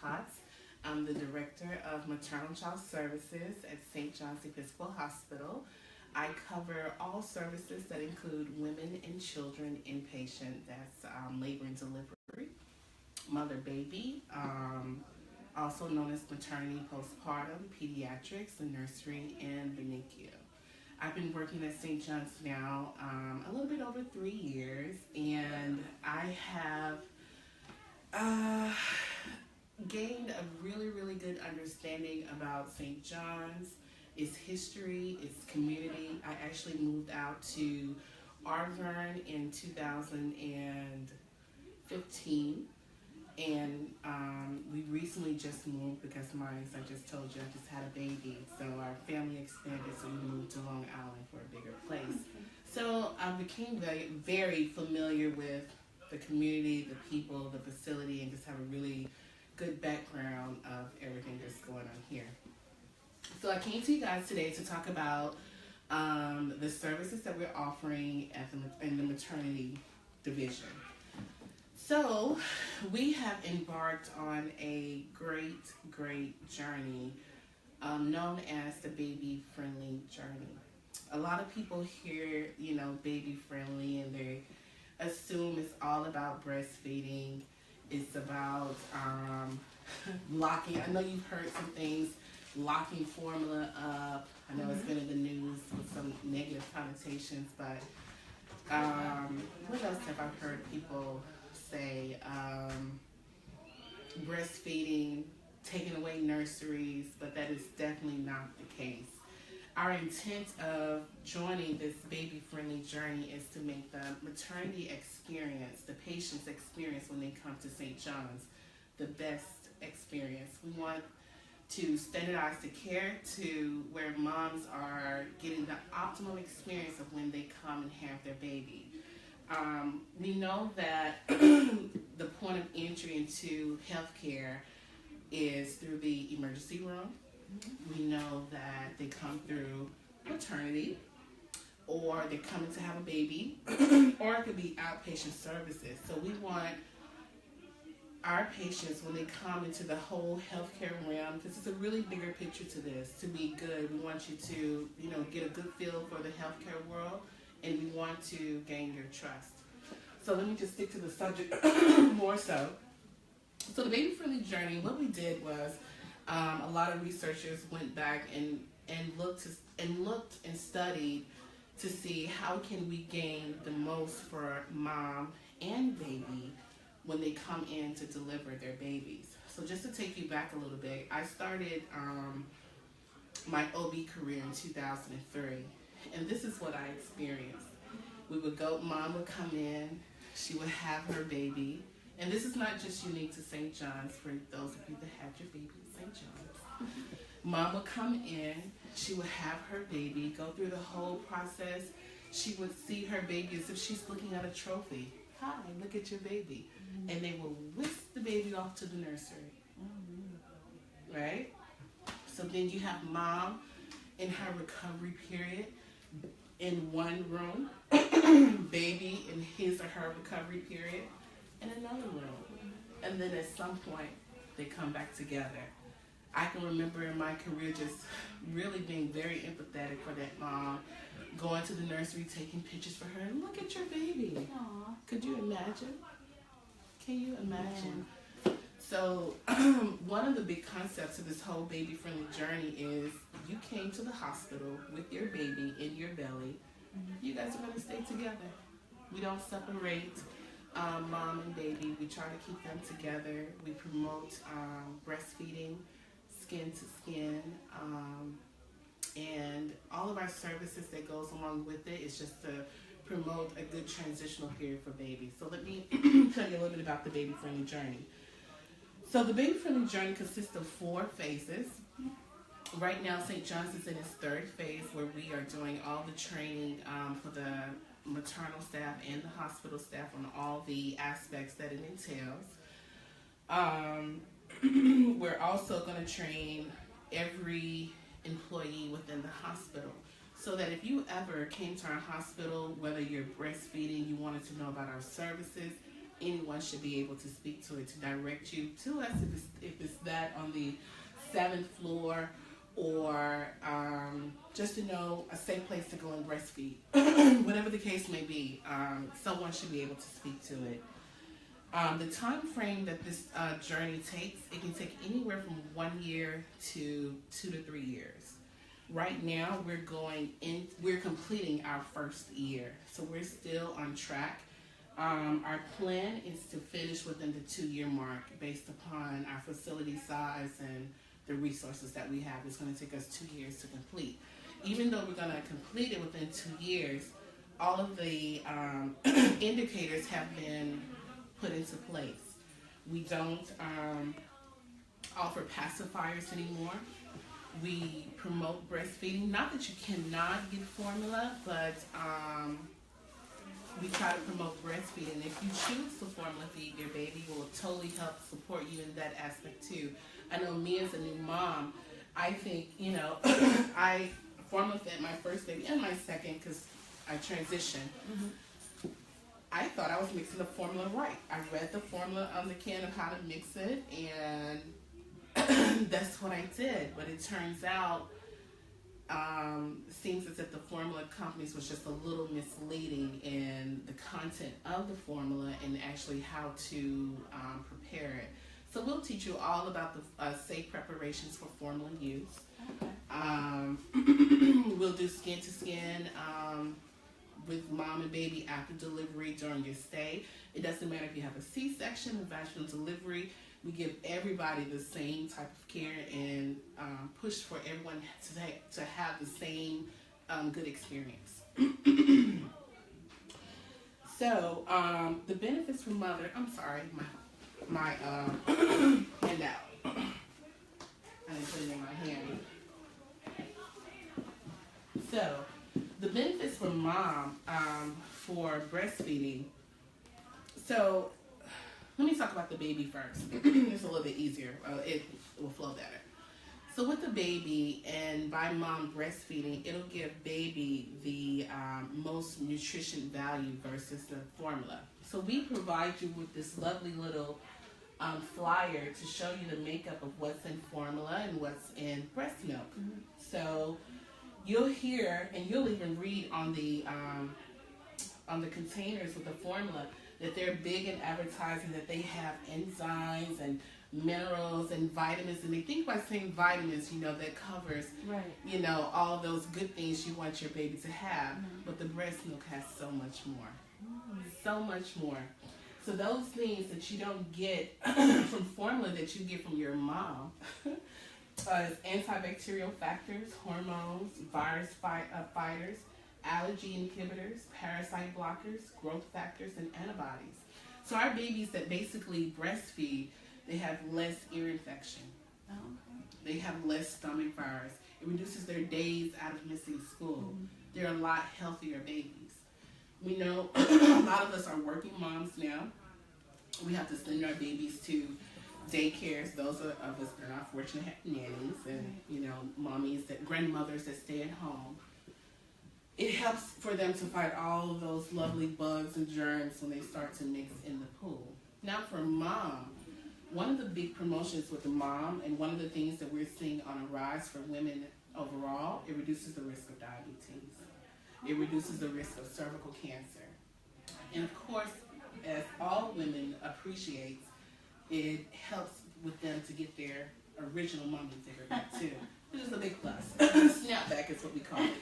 Potts. I'm the Director of Maternal Child Services at St. John's Episcopal Hospital. I cover all services that include women and children inpatient, that's labor and delivery, mother-baby, also known as maternity, postpartum, pediatrics, the nursery, and the NICU. I've been working at St. John's now a little bit over 3 years, and I have gained a really, really good understanding about St. John's, its history, its community. I actually moved out to Arvern in 2015, and we recently just moved because as I just told you, I just had a baby, so our family expanded, so we moved to Long Island for a bigger place. So I became very, very familiar with the community, the people, the facility, and just have a really good background of everything that's going on here. So I came to you guys today to talk about the services that we're offering in the maternity division. So we have embarked on a great journey known as the baby-friendly journey. A lot of people hear, baby-friendly, and they assume it's all about breastfeeding. It's about locking. I know you've heard some things, locking formula up. I know it's been in the news with some negative connotations, but what else have I heard people say? Breastfeeding, taking away nurseries, but that is definitely not the case. Our intent of joining this baby-friendly journey is to make the maternity experience, the patient's experience when they come to St. John's, the best experience. We want to standardize the care to where moms are getting the optimal experience of when they come and have their baby. We know that the point of entry into healthcare is through the emergency room. We know that they come through maternity, or they're coming to have a baby, or it could be outpatient services. So we want our patients, when they come into the whole healthcare realm, because it's a really bigger picture to this, to be good. We want you to, get a good feel for the healthcare world, and we want to gain your trust. So let me just stick to the subject more so. So the baby-friendly journey, what we did was, a lot of researchers went back and looked and studied to see how can we gain the most for mom and baby when they come in to deliver their babies. So just to take you back a little bit, I started my OB career in 2003, and this is what I experienced. Mom would come in, she would have her baby, and this is not just unique to St. John's, for those of you that had your baby at St. John's. Mom would come in, she would have her baby, go through the whole process. She would see her baby as if she's looking at a trophy. Hi, look at your baby. And they will whisk the baby off to the nursery. Right? So then you have mom in her recovery period in one room, baby in his or her recovery period in another room. And then at some point, they come back together. I can remember in my career just really being very empathetic for that mom, going to the nursery, taking pictures for her, and look at your baby. Aww. Could you imagine? Can you imagine? Yeah. So one of the big concepts of this whole baby-friendly journey is you came to the hospital with your baby in your belly. You guys are going to stay together. We don't separate mom and baby. We try to keep them together. We promote breastfeeding, skin to skin, and all of our services that goes along with it is just to promote a good transitional period for babies. So let me tell you a little bit about the baby-friendly journey. So the baby-friendly journey consists of 4 phases. Right now, St. John's is in its 3rd phase, where we are doing all the training for the maternal staff and the hospital staff on all the aspects that it entails. We're also going to train every employee within the hospital, so that if you ever came to our hospital, whether you're breastfeeding, you wanted to know about our services, anyone should be able to speak to it, to direct you to us if it's that on the 7th floor, or just to know a safe place to go and breastfeed. Whatever the case may be, someone should be able to speak to it. The time frame that this journey takes, it can take anywhere from 1 year to 2 to 3 years. Right now, we're completing our first year, so we're still on track. Our plan is to finish within the 2-year mark based upon our facility size and the resources that we have. It's going to take us 2 years to complete. Even though we're going to complete it within 2 years, all of the indicators have been put into place. We don't offer pacifiers anymore. We promote breastfeeding. Not that you cannot get formula, but we try to promote breastfeeding. If you choose to formula feed your baby, it will totally help support you in that aspect too. I know me as a new mom, I think, I formula fed my first baby and my second because I transitioned. Mm-hmm. I thought I was mixing the formula right. I read the formula on the can of how to mix it, and that's what I did. But it turns out, seems as if the formula companies was just a little misleading in the content of the formula and actually how to prepare it. So we'll teach you all about the safe preparations for formula use. Okay. We'll do skin to skin with mom and baby after delivery during your stay. It doesn't matter if you have a C-section, a vaginal delivery. We give everybody the same type of care and push for everyone to have the same good experience. So the benefits for mother, I'm sorry, my handout. I didn't put it in my hand. So the benefits for mom for breastfeeding. So let me talk about the baby first. It's a little bit easier. It will flow better. So with the baby, and by mom breastfeeding, it'll give baby the most nutrition value versus the formula. So we provide you with this lovely little flyer to show you the makeup of what's in formula and what's in breast milk. Mm-hmm. So you'll hear, and you'll even read on the containers with the formula, that they're big in advertising that they have enzymes and minerals and vitamins, and they think by saying vitamins, that covers, right, all those good things you want your baby to have. Mm-hmm. But the breast milk has so much more. Mm-hmm. So much more. So those things that you don't get from formula that you get from your mom is antibacterial factors, hormones, virus fighters, allergy inhibitors, parasite blockers, growth factors, and antibodies. So our babies that basically breastfeed, they have less ear infection. Oh, okay. They have less stomach virus. It reduces their days out of missing school. Mm-hmm. They're a lot healthier babies. We know a lot of us are working moms now. We have to send our babies to daycares. Those of us that are not fortunate have nannies and, mommies, grandmothers that stay at home. It helps for them to fight all of those lovely bugs and germs when they start to mix in the pool. Now for mom, one of the big promotions with the mom, and one of the things that we're seeing on a rise for women overall, it reduces the risk of diabetes. It reduces the risk of cervical cancer. And of course, as all women appreciate, it helps with them to get their original mommy figure back too. Which is a big plus. Snapback is what we call it.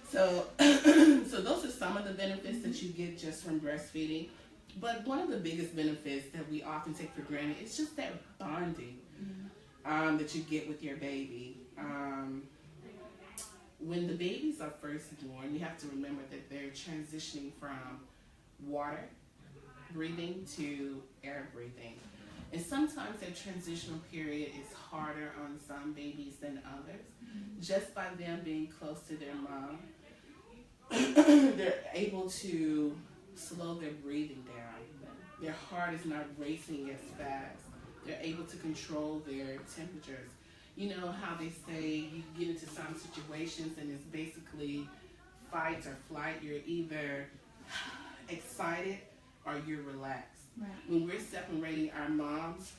So those are some of the benefits that you get just from breastfeeding. But one of the biggest benefits that we often take for granted is just that bonding that you get with your baby. When the babies are first born, you have to remember that they're transitioning from water breathing to air breathing. And sometimes that transitional period is harder on some babies than others. Mm-hmm. Just by them being close to their mom, they're able to slow their breathing down. Their heart is not racing as fast. They're able to control their temperatures. You know how they say you get into some situations and it's basically fight or flight. You're either excited or you're relaxed. Right. When we're separating our moms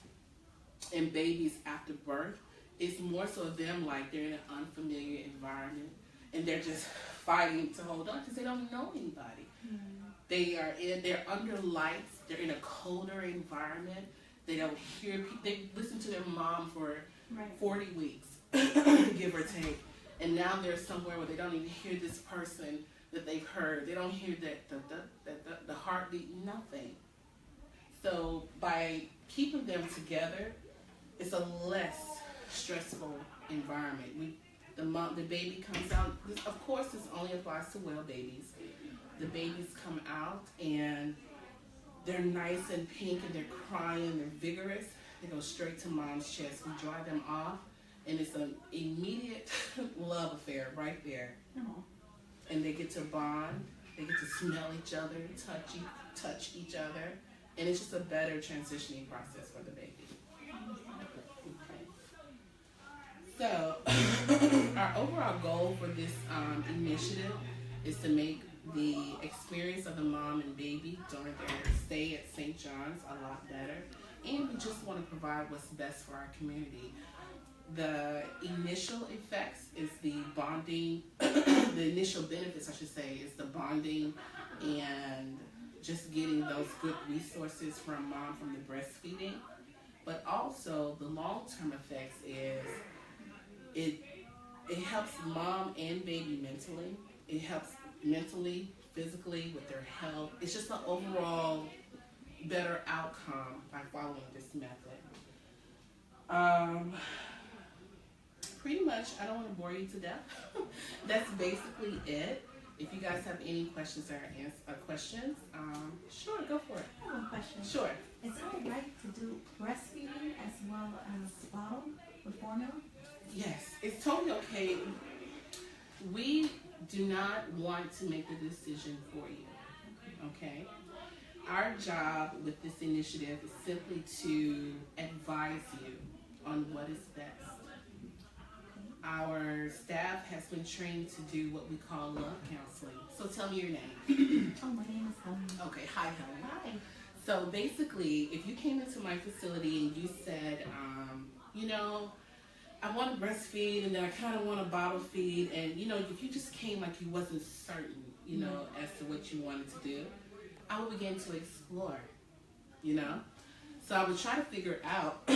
and babies after birth, it's more so them like they're in an unfamiliar environment and they're just fighting to hold on because they don't know anybody. They're under lights, they're in a colder environment, they don't hear people, they listen to their mom for 40 weeks, give or take, and now they're somewhere where they don't even hear this person that they've heard, they don't hear the heartbeat, nothing. So by keeping them together, it's a less stressful environment. The baby comes out. Of course, this only applies to well babies. The babies come out and they're nice and pink and they're crying. They're vigorous. They go straight to mom's chest. We dry them off, and it's an immediate love affair right there. Oh. And they get to bond. They get to smell each other, touch each other, and it's just a better transitioning process for the baby. So, our overall goal for this initiative is to make the experience of the mom and baby during their stay at St. John's a lot better, and we just want to provide what's best for our community. The initial effects is the bonding, the initial benefits, I should say, is the bonding and just getting those good resources from mom from the breastfeeding. But also the long-term effects is it helps mom and baby mentally. It helps mentally, physically, with their health. It's just an overall better outcome by following this method. Pretty much, I don't want to bore you to death. That's basically it. If you guys have any questions or questions, sure, go for it. I have a question. Sure. Is it all right to do breastfeeding as well as bottle with formula? Yes, it's totally okay. We do not want to make the decision for you, okay? Our job with this initiative is simply to advise you on what is best. Our staff has been trained to do what we call love counseling. So tell me your name. Oh, my name is Helen. Okay, hi Helen. Hi. So basically, if you came into my facility and you said, I want to breastfeed and then I kind of want to bottle feed, and if you just came like you wasn't certain, as to what you wanted to do, I would begin to explore, So I would try to figure out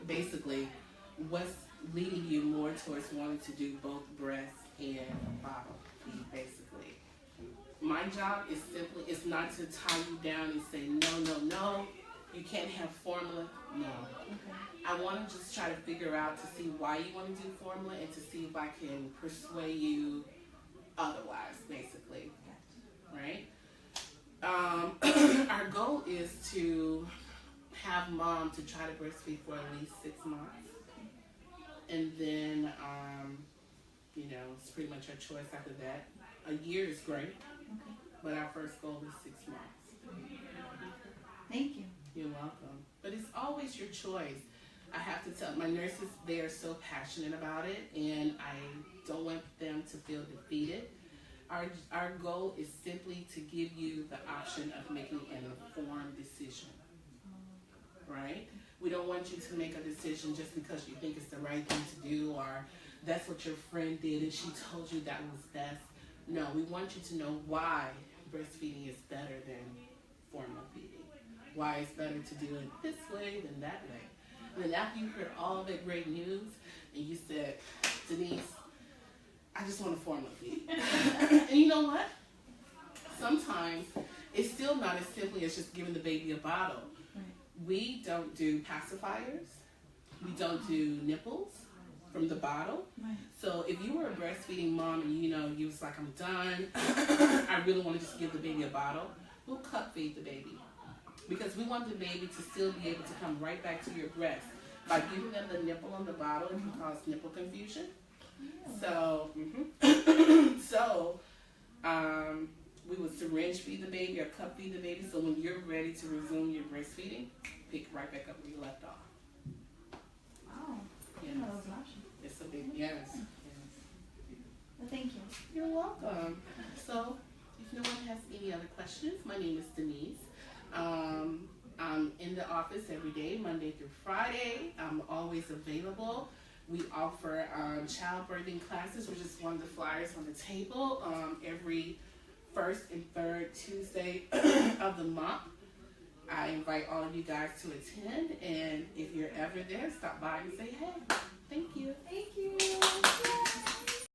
basically what's leading you more towards wanting to do both breast and bottle feed, basically. My job is simply, it's not to tie you down and say, no, you can't have formula. No. Okay. I want to just try to figure out to see why you want to do formula and to see if I can persuade you otherwise, basically. Right? Our goal is to have mom to try to breastfeed for at least 6 months. And then, it's pretty much her choice after that. A year is great, Okay. but our first goal is 6 months. Thank you. You're welcome. But it's always your choice. I have to tell my nurses, they are so passionate about it, and I don't want them to feel defeated. Our goal is simply to give you the option of making an informed decision, right? We don't want you to make a decision just because you think it's the right thing to do, or that's what your friend did and she told you that was best. No, we want you to know why breastfeeding is better than formula feeding. Why it's better to do it this way than that way. And then after you heard all of that great news and you said, Denise, I just want a formula feed. And you know what? Sometimes it's still not as simply as just giving the baby a bottle. Right. We don't do pacifiers. We don't do nipples from the bottle. Right. So if you were a breastfeeding mom and you was like, I'm done, I really want to just give the baby a bottle, we'll cup feed the baby. Because we want the baby to still be able to come right back to your breast. By giving them the nipple on the bottle, it can cause nipple confusion. So, we would syringe feed the baby or cup feed the baby. So when you're ready to resume your breastfeeding, pick right back up where you left off. Wow. Yes. I know that was an option. It's a big yes. Well, thank you. You're welcome. So, if no one has any other questions, my name is Denise. I'm in the office every day, Monday through Friday. I'm always available. We offer childbirthing classes, which is one of the flyers on the table, every first and third Tuesday of the month. I invite all of you guys to attend, and if you're ever there, stop by and say hey. Thank you. Thank you.